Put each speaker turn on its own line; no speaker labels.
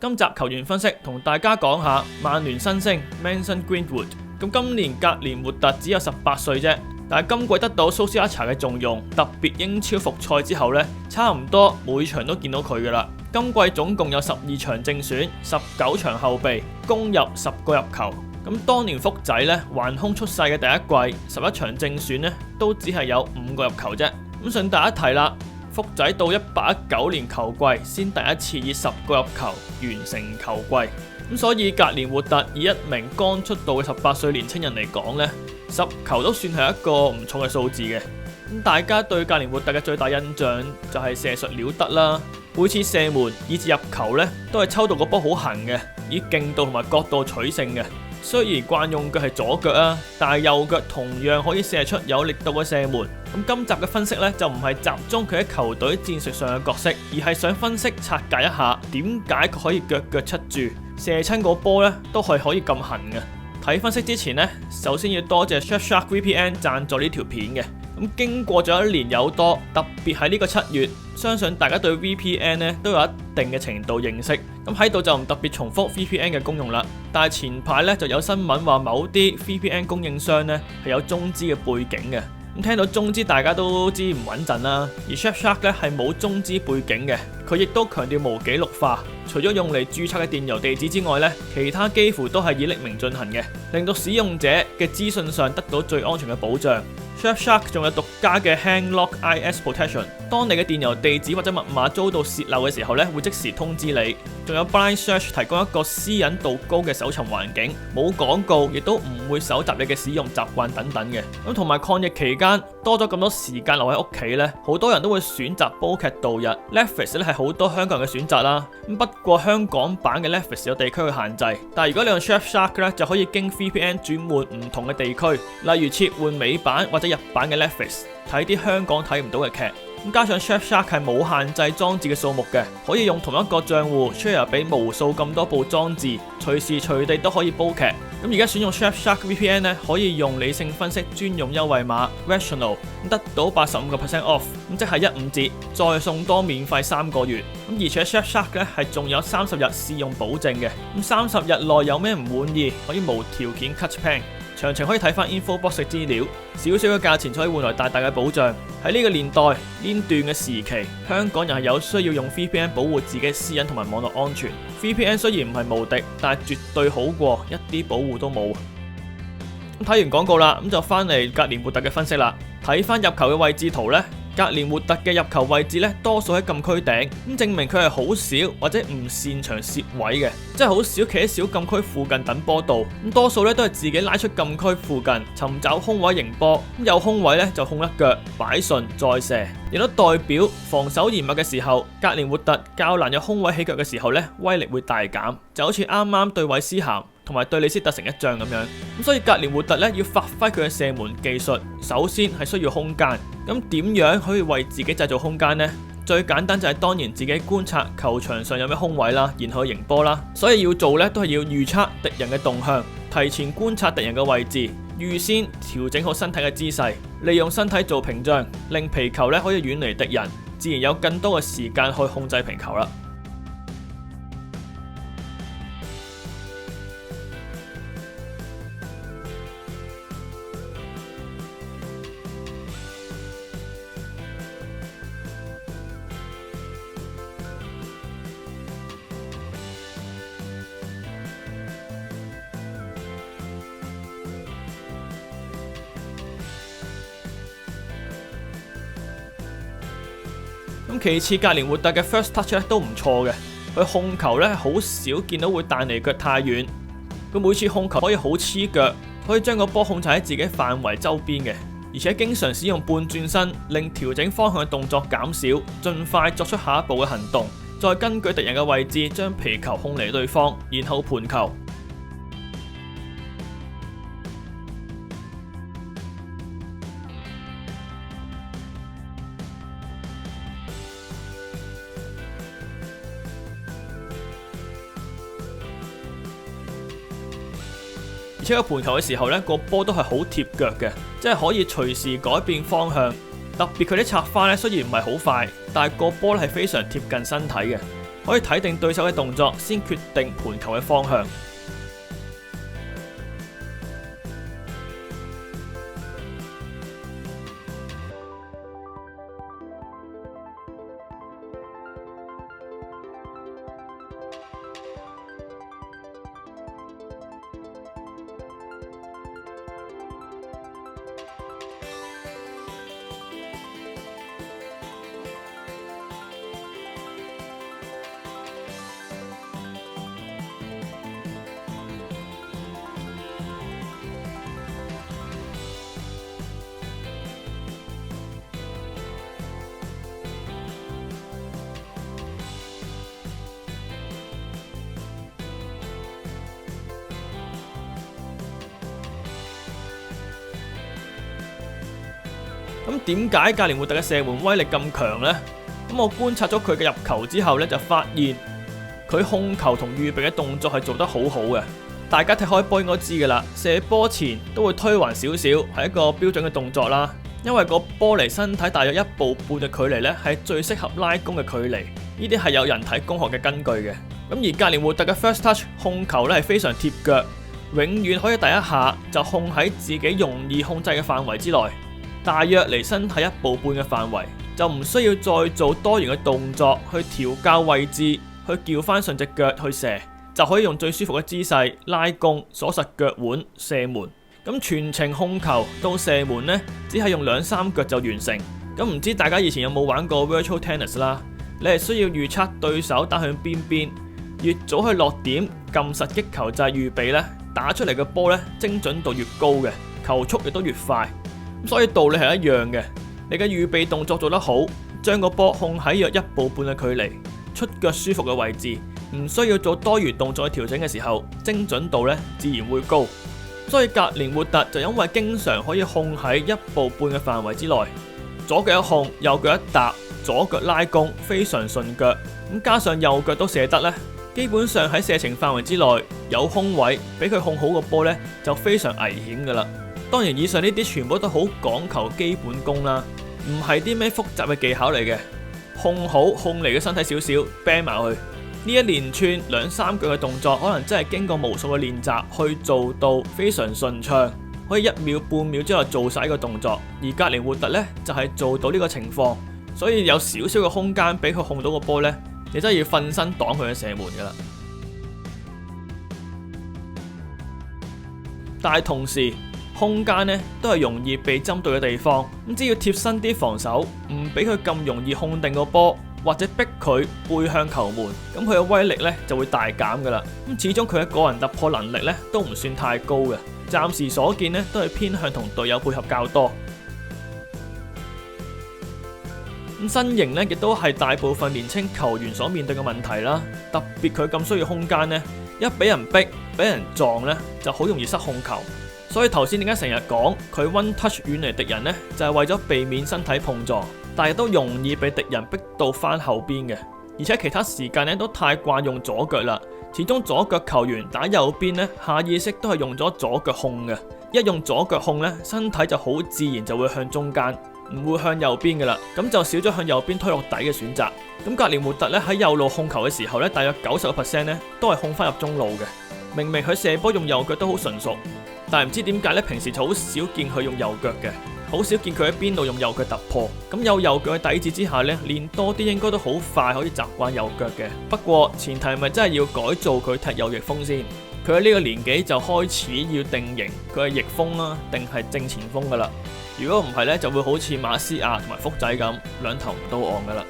今集球員分析同大家講下曼聯新星 Mason Greenwood。咁今年格連活特只有18歲啫，但係今季得到蘇斯克查嘅重用，特別英超復賽之後呢，差唔多每場都見到佢噶啦。今季總共有12場正選，19場後備，攻入10個入球。咁當年福仔呢，橫空出世嘅第一季11場正選呢，都只係有5個入球啫。咁順帶一提啦，福仔到18-19年球季先第一次以10個入球完成球季。咁所以格連活特以一名剛出道嘅18歲年青人嚟講呢，10球都算係一個唔錯嘅數字嘅。咁大家對格連活特嘅最大印象就係射術了得啦，每次射門以至入球呢，都係抽到個波好行嘅，以勁度同埋角度取勝嘅。雖然慣用腳係左腳啊，但係右腳同樣可以射出有力度嘅射門。咁今集嘅分析呢，就唔係集中佢喺球隊戰術上嘅角色，而係想分析拆解一下點解佢可以腳腳七住，射親個波呢都係可以咁行嘅。睇分析之前呢，首先要多謝 Surfshark VPN 贊助呢條片嘅。咁經過咗1年有多，特別喺呢個7月，相信大家對 VPN 呢都有一定嘅程度認識。咁喺度就唔特別重複 VPN 嘅功用啦。但係前排呢就有新聞話某啲 VPN 供應商呢係有中資嘅背景嘅。咁聽到中資大家都知唔穩陣啦，而 Surfshark 呢係冇中資背景嘅，佢亦都強調無記錄化。除咗用嚟註冊嘅電郵地址之外呢，其他幾乎都係以匿名進行嘅，令到使用者嘅資訊上得到最安全嘅保障。Surfshark 仲有獨家嘅 HandLock IS Protection， 當你嘅電郵地址或者密碼遭到洩漏嘅時候呢，會即時通知你。仲有 Blind Search 提供一個私隱度高嘅搜尋環境，冇廣告，亦都唔會搜集你嘅使用習慣等等嘅。咁同埋抗疫期間多咗咁多時間留喺屋企呢，好多人都會選擇煲劇度日。Netflix 咧係好多香港人嘅選擇啦。不過香港版嘅 Netflix 有地區嘅限制，但係如果你用 Surfshark 咧，就可以經 VPN 轉換唔同嘅地區，例如切換美版或者日版嘅 Netflix， 睇啲香港睇唔到嘅劇。加上 Surfshark 係冇限制裝置嘅數目嘅，可以用同一個賬戶 share 俾無數咁多部裝置，隨時隨地都可以煲劇。咁而家選用 Surfshark VPN 咧，可以用理性分析專用優惠碼 Rational， 得到85% off， 咁即係15折，再送多免費3個月。咁而且 Surfshark 咧係仲有30日試用保證嘅，咁30日內有咩唔滿意，可以無條件 cut plan。詳情可以睇翻 info box 嘅資料，少少嘅價錢就可以換來大大嘅保障。喺呢個年代呢段嘅時期，香港人係有需要用 VPN 保護自己私隱同埋網絡安全。VPN 雖然唔係無敵，但係絕對好過一啲保護都冇。睇完廣告啦，咁就翻嚟格連活特嘅分析啦。睇翻入球嘅位置圖呢，格連活特嘅入球位置呢，多數喺禁區頂，咁證明佢係好少或者唔擅長攝位嘅，即係好少企喺小禁區附近等波度，咁多數呢都係自己拉出禁區附近尋找空位迎波，咁有空位呢就控一腳擺順再射，亦都代表防守嚴密嘅時候，格連活特較難有空位起腳嘅時候呢，威力會大減，就好似啱啱對韋斯咸同埋對李斯特城一仗咁樣。咁所以格連活特咧要發揮佢嘅射門技術，首先係需要空間。咁點樣可以為自己製造空間呢？最簡單就係當然自己觀察球場上有咩空位啦，然後迎波啦。所以要做咧都係要預測敵人嘅動向，提前觀察敵人嘅位置，預先調整好身體嘅姿勢，利用身體做屏障，令皮球咧可以遠離敵人，自然有更多嘅時間去控制皮球啦。咁其次，格連活特嘅 first touch 咧都唔錯嘅，佢控球咧好少見到會彈離腳太遠，佢每次控球可以好黐腳，可以將個波控制喺自己範圍周邊嘅，而且經常使用半轉身，令調整方向嘅動作減少，盡快作出下一步嘅行動，再根據敵人嘅位置將皮球控離對方，然後盤球。而且個盤球嘅時候呢，個波都係好貼腳嘅，即係可以隨時改變方向。特別佢啲插花呢，雖然唔係好快，但係個波係非常貼近身體嘅。可以睇定對手嘅動作先決定盤球嘅方向。咁點解格連活特嘅射門威力咁強呢？咁我觀察咗佢嘅入球之後呢，就發現佢控球同預備嘅動作係做得好好嘅。大家踢開波應該知㗎啦，射波前都會推橫少少，係一個標準嘅動作啦。因為個波離身體大約1步半嘅距離呢，係最適合拉弓嘅距離。呢啲係有人體工學嘅根據嘅。咁而格連活特嘅 first touch 控球呢係非常貼腳，永遠可以第一下就控喺自己容易控制嘅範圍之內。大約離身體1步半嘅範圍，就唔需要再做多元嘅動作去調校位置，去撬翻順隻腳去射，就可以用最舒服嘅姿勢拉弓鎖實腳腕射門。咁全程控球到射門呢，只係用2-3腳就完成。咁唔知大家以前有冇玩過 Virtual Tennis 啦？你係需要預測對手打向邊邊，越早去落點撳實擊球掣預備呢，打出嚟嘅波呢，精準度越高嘅，球速亦都越快。所以道理係一樣嘅，你嘅預備動作做得好，將個波控喺約1步半嘅距離，出腳舒服嘅位置，唔需要做多元動作去調整嘅時候，精準度呢自然會高。所以格連活特就因為經常可以控喺1步半嘅範圍之內，左腳一控，右腳一踏，左腳拉弓，非常順腳。咁加上右腳都射得呢，基本上喺射程範圍之內有空位，俾佢控好個波呢，就非常危險噶啦。當然，以上呢啲全部都好講求基本功啦，唔係啲咩複雜嘅技巧嚟嘅。控好控離嘅身體少少，bang埋去。呢一連串2-3腳嘅動作，可能真係經過無數嘅練習去做到非常順暢，可以1秒半秒之後做晒呢個動作。而格連活特呢，就係做到呢個情況，所以有少少嘅空間俾佢控到個波呢，你真係要瞓身擋佢嘅射門噶啦。但係同時，空間呢都係容易被針對嘅地方，咁只要貼身啲防守，唔俾佢咁容易控定個波，或者逼佢背向球門，咁佢嘅威力呢就會大減噶啦。咁始終佢嘅個人突破能力呢都唔算太高嘅，暫時所見呢都係偏向同隊友配合較多。咁身形呢亦都係大部分年輕球員所面對嘅問題啦，特別佢咁需要空間呢，一俾人逼、俾人撞呢，就好容易失控球。所以頭先點解成日講佢 one touch 遠離敵人呢？就係為咗避免身體碰撞，但係都容易被敵人逼到翻後邊嘅。而且其他時間呢都太慣用左腳啦，始終左腳球員打右邊呢，下意識都係用咗左腳控嘅。一用左腳控呢，身體就好自然就會向中間，唔會向右邊噶啦，咁就少咗向右邊推落底嘅選擇。咁格連活特呢喺右路控球嘅時候呢，大約90% 呢都係控翻入中路嘅。明明佢射波用右腳都好純熟，但係唔知點解咧，平時就好少見佢用右腳嘅，好少見佢喺邊度用右腳突破。咁有右腳嘅底子之下咧，練多啲應該都好快可以習慣右腳嘅。不過前提係咪真係要改造佢踢右翼鋒先？佢喺呢個年紀就開始要定型，佢係翼鋒啦，定係正前鋒噶啦。如果唔係咧，就會好似馬斯亞同埋福仔咁兩頭唔到岸噶啦。